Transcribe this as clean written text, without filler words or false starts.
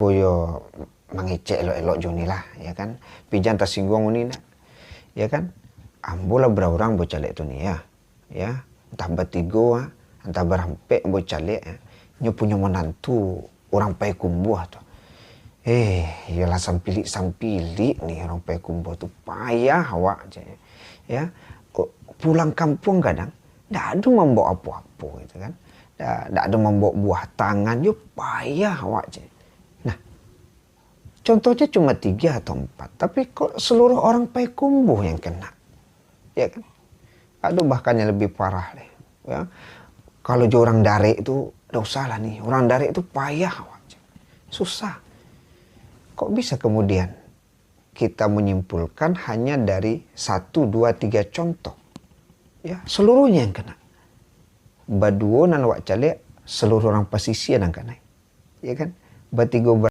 Boyo mengecek elok-elok Joni lah, ya kan. Pijan tersinggung ini, ya kan. Ambo lah berorang bocalek tu ni ya. Entah bertiga, entah berampek bocalek, nyo punya menantu orang Payakumbuh tu. Yalah sampilik nih orang Payakumbuh tu payah awak je. Ya. Pulang kampung kadang tak ada membawa apa-apa gitu kan. Tak ada membawa buah tangan, yo payah awak je. Contohnya cuma 3 atau 4, tapi kok seluruh orang Payakumbuh yang kena, ya kan? Aduh, bahkan yang lebih parah deh, ya. Kalau orang Darek itu, udah usah lah nih, orang Darek itu payah, susah. Kok bisa kemudian kita menyimpulkan hanya dari 1, 2, 3 contoh, ya, seluruhnya yang kena. Baduo nan wak calek, seluruh orang pesisir yang kena, ya kan? Batigo